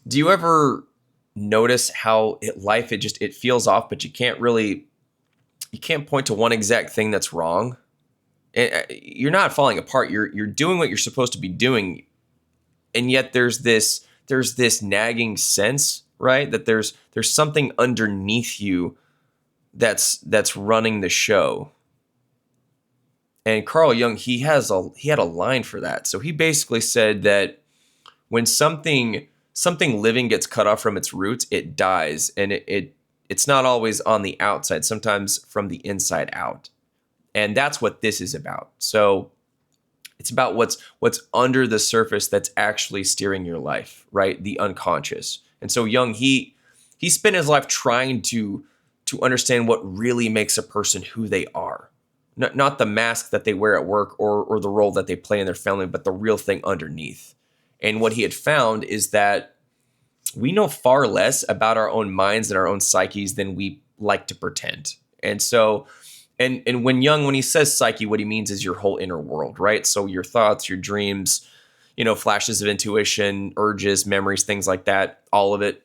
Do you ever notice how it feels off, but you can't point to one exact thing that's wrong? You're not falling apart. You're doing what you're supposed to be doing, and yet there's this nagging sense, right? That there's something underneath you that's running the show. And Carl Jung, he had a line for that. So he basically said that when something living gets cut off from its roots, it dies, and it's not always on the outside, sometimes from the inside out. And that's what this is about. So it's about what's under the surface that's actually steering your life, right? The unconscious. And so Jung, he spent his life trying to understand what really makes a person who they are. Not the mask that they wear at work or the role that they play in their family, but the real thing underneath. And what he had found is that we know far less about our own minds and our own psyches than we like to pretend. And so, and when Jung, when he says psyche, what he means is your whole inner world, right? So your thoughts, your dreams, flashes of intuition, urges, memories, things like that, all of it.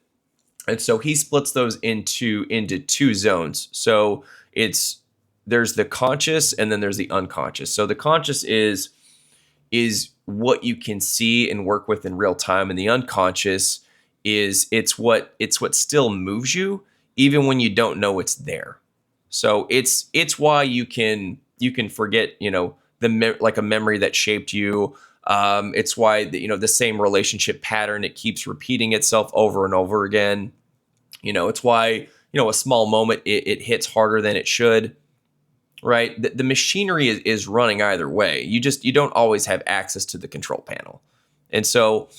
And so he splits those into two zones. So there's the conscious and then there's the unconscious. So the conscious is what you can see and work with in real time, and the unconscious is it's what still moves you even when you don't know it's there. So it's why you can forget like a memory that shaped you. It's why the same relationship pattern, it keeps repeating itself over and over again. It's why a small moment it hits harder than it should. Right? The machinery is running either way. You don't always have access to the control panel. And so,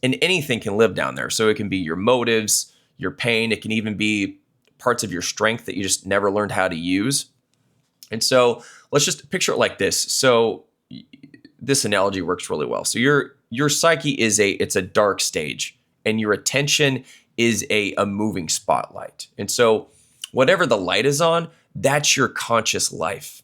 and anything can live down there. So it can be your motives, your pain. It can even be parts of your strength that you just never learned how to use. And so let's just picture it like this. So this analogy works really well. So your psyche it's a dark stage, and your attention is a moving spotlight. And so whatever the light is on, that's your conscious life.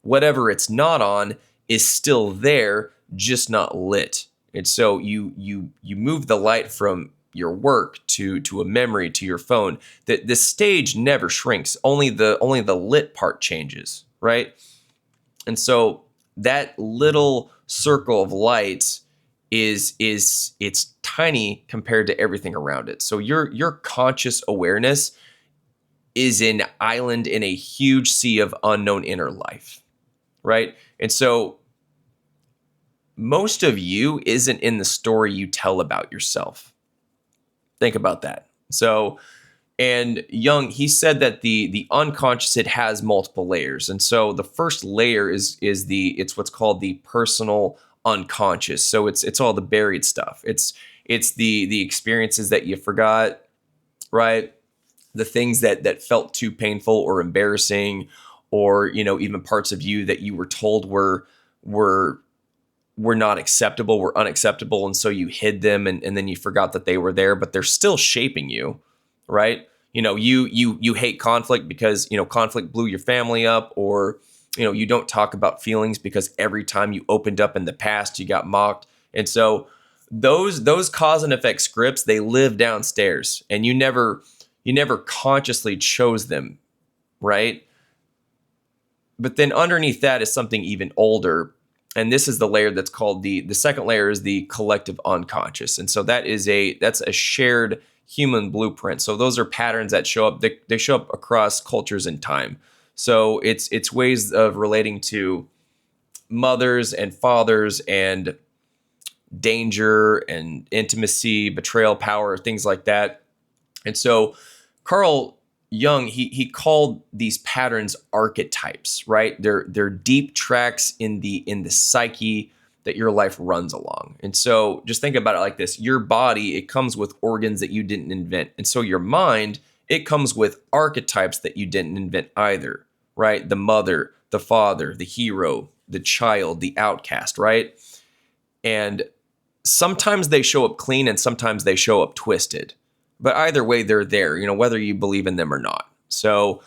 Whatever it's not on is still there, just not lit. And so you move the light from your work to a memory to your phone. The stage never shrinks. Only the lit part changes, right? And so that little circle of light is it's tiny compared to everything around it. So your conscious awareness is an island in a huge sea of unknown inner life, right? And so most of you isn't in the story you tell about yourself. Think about that. So, and Jung, he said that the unconscious, it has multiple layers. And so the first layer is it's what's called the personal unconscious. So it's all the buried stuff. It's the experiences that you forgot, right? The things that felt too painful or embarrassing, or even parts of you that you were told were not acceptable, were unacceptable, and so you hid them, and then you forgot that they were there, but they're still shaping you, right? You hate conflict because conflict blew your family up, or you don't talk about feelings because every time you opened up in the past you got mocked. And so those cause and effect scripts, they live downstairs, and you never consciously chose them, right? But then underneath that is something even older. And this is the layer that's called the second layer is the collective unconscious. And so that's a shared human blueprint. So those are patterns that show up, they show up across cultures and time. So it's ways of relating to mothers and fathers and danger and intimacy, betrayal, power, things like that. And so Carl Jung, he called these patterns archetypes, right? They're deep tracks in the psyche that your life runs along. And so just think about it like this. Your body, it comes with organs that you didn't invent. And so your mind, it comes with archetypes that you didn't invent either, right? The mother, the father, the hero, the child, the outcast, right? And sometimes they show up clean and sometimes they show up twisted. But either way, they're there, whether you believe in them or not. So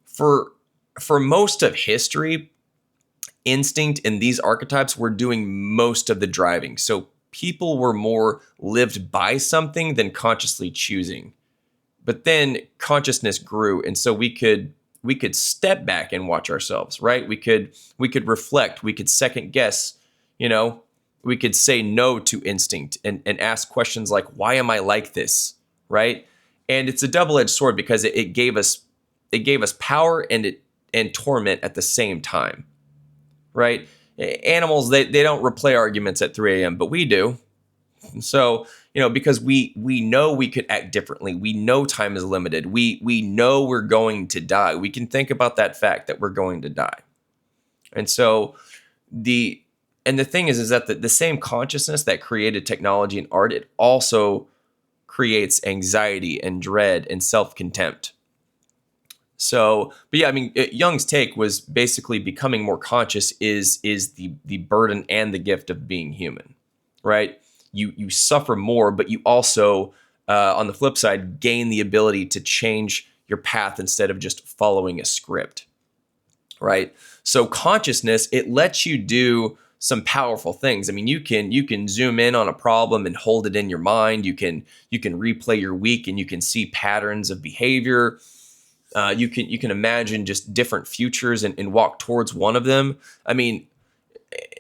for most of history, instinct and these archetypes were doing most of the driving. So people were more lived by something than consciously choosing. But then consciousness grew, and so we could step back and watch ourselves, right? We could reflect, we could second guess, you know, we could say no to instinct and ask questions like, why am I like this? Right? And it's a double-edged sword because it gave us power and torment at the same time. Right? Animals, they don't replay arguments at 3 a.m., but we do. So, because we know we could act differently. We know time is limited. We know we're going to die. We can think about that fact that we're going to die. And so the thing is that the same consciousness that created technology and art, it also creates anxiety and dread and self-contempt. So, but yeah, I mean, Jung's take was basically becoming more conscious is the burden and the gift of being human, right? You suffer more, but you also, on the flip side, gain the ability to change your path instead of just following a script, right? So consciousness, it lets you do some powerful things. I mean, you can zoom in on a problem and hold it in your mind. You can replay your week and you can see patterns of behavior. You can imagine just different futures and walk towards one of them. I mean,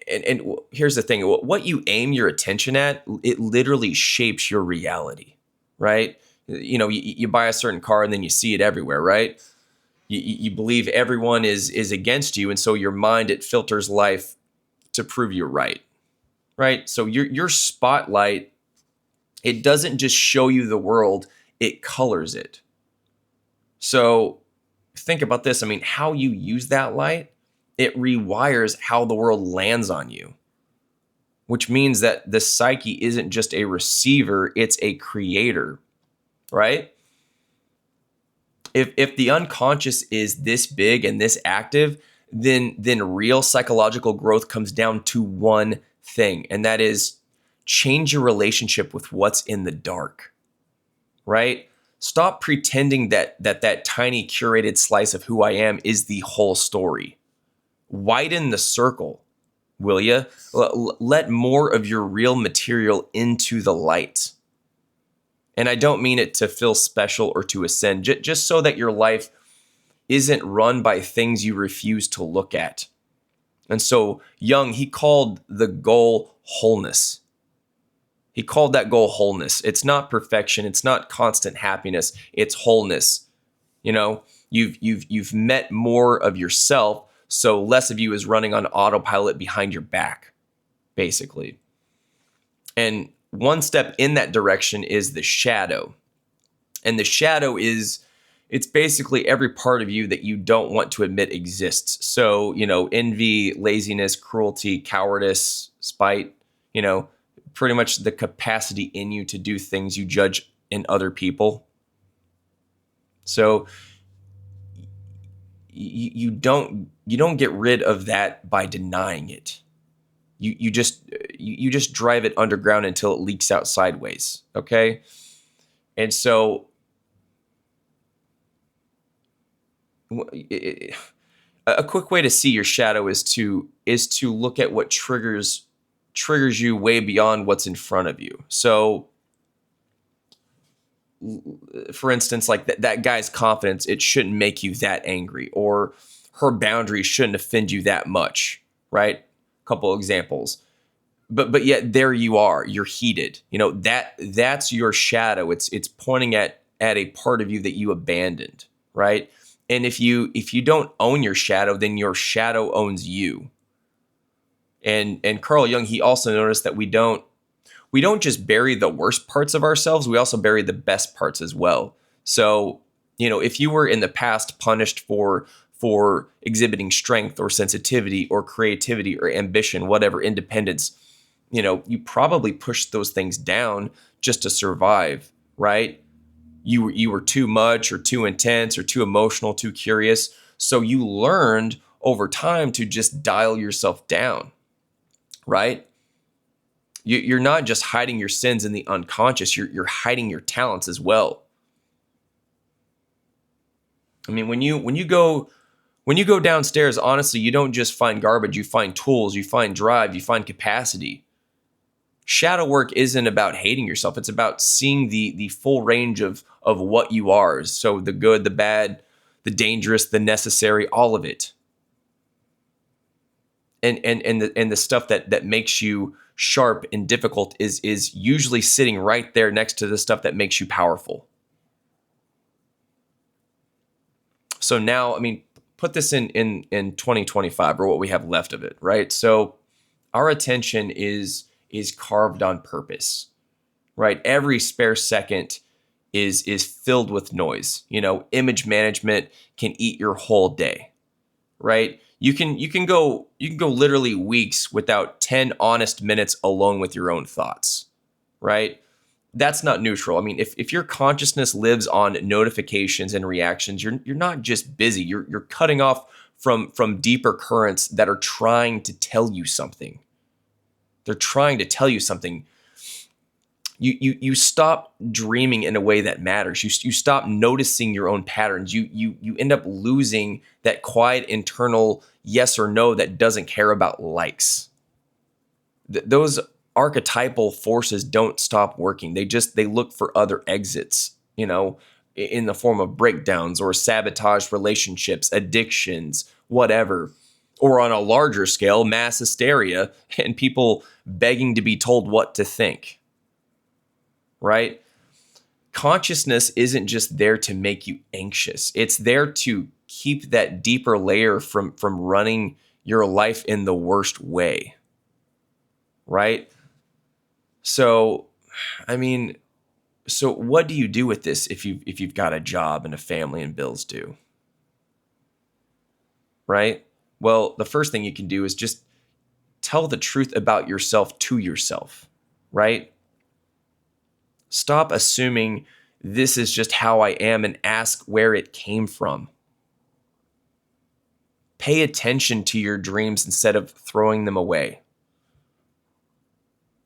and here's the thing: what you aim your attention at, it literally shapes your reality, right? You buy a certain car and then you see it everywhere, right? You believe everyone is against you, and so your mind, it filters life to prove you're right, right? So your spotlight, it doesn't just show you the world, it colors it. So think about this. I mean, how you use that light, it rewires how the world lands on you, which means that the psyche isn't just a receiver, it's a creator, right? If the unconscious is this big and this active, then real psychological growth comes down to one thing, and that is change your relationship with what's in the dark, right? Stop pretending that tiny curated slice of who I am is the whole story. Widen the circle, will you? Let more of your real material into the light. And I don't mean it to feel special or to ascend, just so that your life isn't run by things you refuse to look at. And so Jung, he called the goal wholeness. He called that goal wholeness. It's not perfection. It's not constant happiness. It's wholeness. You've met more of yourself, so less of you is running on autopilot behind your back, basically. And one step in that direction is the shadow. And the shadow it's basically every part of you that you don't want to admit exists. So, envy, laziness, cruelty, cowardice, spite, pretty much the capacity in you to do things you judge in other people. So you don't get rid of that by denying it. You just drive it underground until it leaks out sideways. Okay. And so a quick way to see your shadow is to look at what triggers you way beyond what's in front of you. So for instance, like that guy's confidence, it shouldn't make you that angry, or her boundaries shouldn't offend you that much, right? Couple examples. But yet there you are, you're heated. That's your shadow. It's pointing at a part of you that you abandoned, right? And if you don't own your shadow, then your shadow owns you. And Carl Jung, he also noticed that we don't just bury the worst parts of ourselves, we also bury the best parts as well. So, if you were in the past punished for exhibiting strength or sensitivity or creativity or ambition, whatever, independence, you probably pushed those things down just to survive, right? You were too much or too intense or too emotional, too curious. So you learned over time to just dial yourself down, right? You're not just hiding your sins in the unconscious, you're hiding your talents as well. I mean, when you go downstairs, honestly, you don't just find garbage, you find tools, you find drive, you find capacity. Shadow work isn't about hating yourself. It's about seeing the full range of what you are. So the good, the bad, the dangerous, the necessary, all of it. And the stuff that makes you sharp and difficult is usually sitting right there next to the stuff that makes you powerful. So now, I mean, put this in 2025 or what we have left of it, right? So our attention is carved on purpose, right? Every spare second is filled with noise. Image management can eat your whole day, right? You can go literally weeks without 10 honest minutes alone with your own thoughts, right? That's not neutral. I mean, if your consciousness lives on notifications and reactions, you're not just busy. You're cutting off from deeper currents that are trying to tell you something. They're trying to tell you something. You stop dreaming in a way that matters. You stop noticing your own patterns. You end up losing that quiet internal yes or no that doesn't care about likes. Those archetypal forces don't stop working. They look for other exits, in the form of breakdowns or sabotaged relationships, addictions, whatever. Or on a larger scale, mass hysteria and people begging to be told what to think. Right? Consciousness isn't just there to make you anxious. It's there to keep that deeper layer from running your life in the worst way. Right? So, I mean, so what do you do with this if you've got a job and a family and bills due? Right? Well, the first thing you can do is just tell the truth about yourself to yourself, right? Stop assuming this is just how I am and ask where it came from. Pay attention to your dreams instead of throwing them away.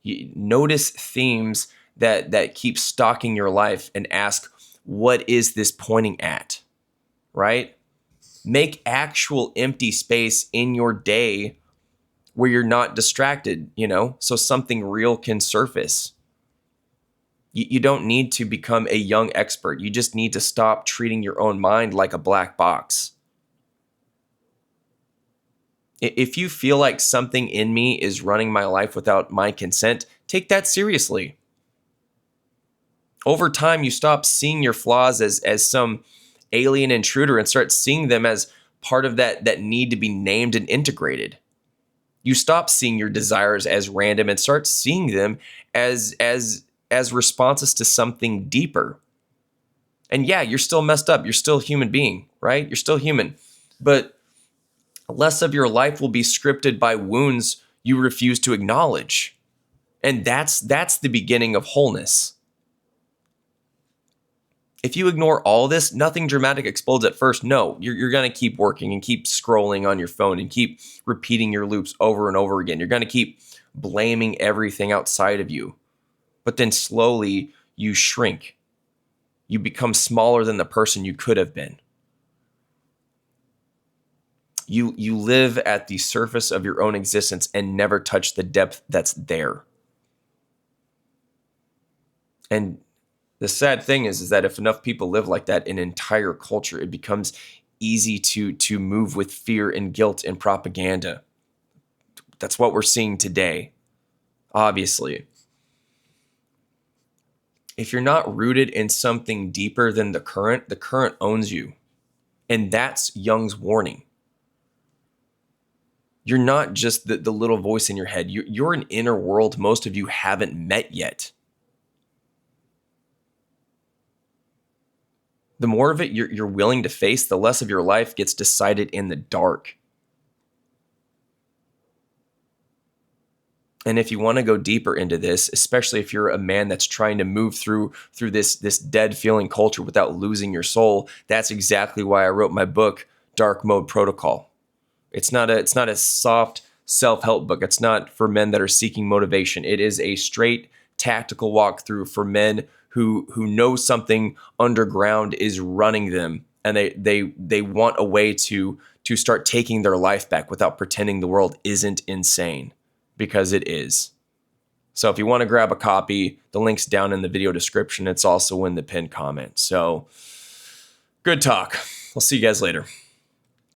Notice themes that keep stalking your life and ask, what is this pointing at? Right? Make actual empty space in your day where you're not distracted, so something real can surface. You don't need to become a young expert. You just need to stop treating your own mind like a black box. If you feel like something in me is running my life without my consent, take that seriously. Over time, you stop seeing your flaws as some alien intruder and start seeing them as part of that need to be named and integrated. You stop seeing your desires as random and start seeing them as responses to something deeper. And yeah, you're still messed up. You're still a human being, right? You're still human. But less of your life will be scripted by wounds you refuse to acknowledge. And that's the beginning of wholeness. If you ignore all this, nothing dramatic explodes at first. No, you're going to keep working and keep scrolling on your phone and keep repeating your loops over and over again. You're going to keep blaming everything outside of you. But then slowly you shrink. You become smaller than the person you could have been. You live at the surface of your own existence and never touch the depth that's there. And the sad thing is that if enough people live like that in an entire culture, it becomes easy to move with fear and guilt and propaganda. That's what we're seeing today, obviously. If you're not rooted in something deeper than the current owns you. And that's Jung's warning. You're not just the little voice in your head. You're an inner world most of you haven't met yet. The more of it you're willing to face, the less of your life gets decided in the dark. And if you want to go deeper into this, especially if you're a man that's trying to move through this dead feeling culture without losing your soul, that's exactly why I wrote my book, Dark Mode Protocol. It's not a soft self-help book. It's not for men that are seeking motivation. It is a straight tactical walkthrough for men who know something underground is running them, and they want a way to start taking their life back without pretending the world isn't insane, because it is. So if you want to grab a copy, the link's down in the video description. It's also in the pinned comment. So good talk. I'll see you guys later.